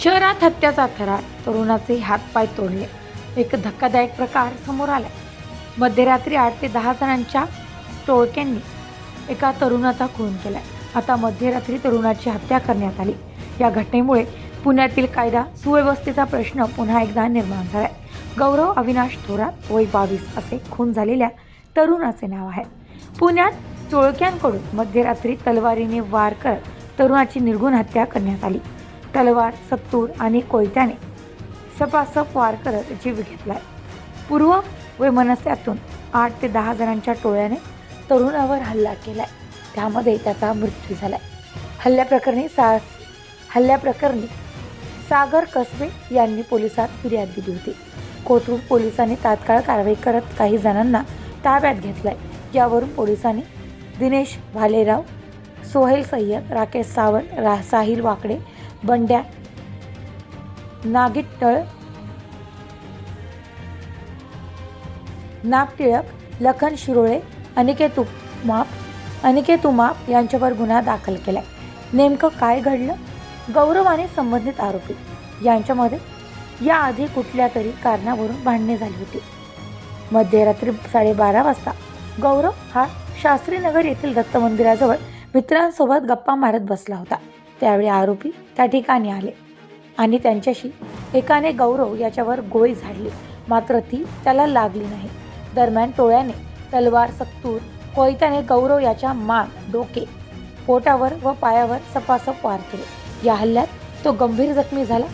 शहरात हत्याचा थरार, तरुणाचे हातपाय तोडले. एक धक्कादायक प्रकार समोर आला. मध्यरात्री 8 ते 10 जणांच्या टोळक्यांनी एका तरुणाचा खून केलाय. आता मध्यरात्री तरुणाची हत्या करण्यात आली. या घटनेमुळे पुण्यातील कायदा सुव्यवस्थेचा प्रश्न पुन्हा एकदा निर्माण झालाय. गौरव अविनाश थोरात, वय 22 असे खून झालेल्या तरुणाचे नाव आहे. पुण्यात टोळक्यांकडून मध्यरात्री तलवारीने वार करत तरुणाची निर्घृण हत्या करण्यात आली. तलवार, सत्तूर आणि कोयत्याने सपासप वार करत जीव घेतलाय. पूर्व वैमनस्यातून 8 ते 10 जणांच्या टोळ्याने तरुणावर हल्ला केलाय. त्यामध्ये त्याचा मृत्यू झालाय. हल्ल्याप्रकरणी सागर कसबे यांनी पोलिसात फिर्याद दिली होती. कोथरूड पोलिसांनी तात्काळ कारवाई करत काही जणांना ताब्यात घेतलाय. यावरून पोलिसांनी दिनेश भालेराव, सोहेल सय्यद, राकेश सावंत, साहिल वाकडे, बंड्या नागटिळक, लखन शिरोळे, अनिकेत उमाप यांच्यावर गुन्हा दाखल केलाय. नेमकं काय घडलं? गौरव आणि संबंधित आरोपी यांच्यामध्ये याआधी कुठल्या तरी कारणावरून भांडणे झाली होती. मध्यरात्री 12:30 वाजता गौरव हा शास्त्रीनगर येथील दत्त मंदिराजवळ मित्रांसोबत गप्पा मारत बसला होता. त्यावेळी आरोपी त्या ठिकाणी आले आणि त्यांच्याशी एकाने गौरव याच्यावर गोळी झाडली, मात्र ती त्याला लागली नाही. दरम्यान टोळ्याने तलवार, सत्तूर, कोयत्याने गौरव याच्या मान, डोके, पोटावर व पायावर सपासप वार केले. या हल्ल्यात तो गंभीर जखमी झाला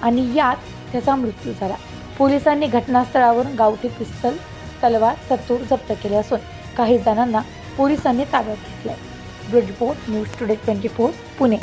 आणि यात त्याचा मृत्यू झाला. पोलिसांनी घटनास्थळावरून गावठी पिस्तल, तलवार, सत्तूर जप्त केले असून काही जणांना पोलिसांनी ताब्यात घेतले. Bureau report, news today 24, Pune.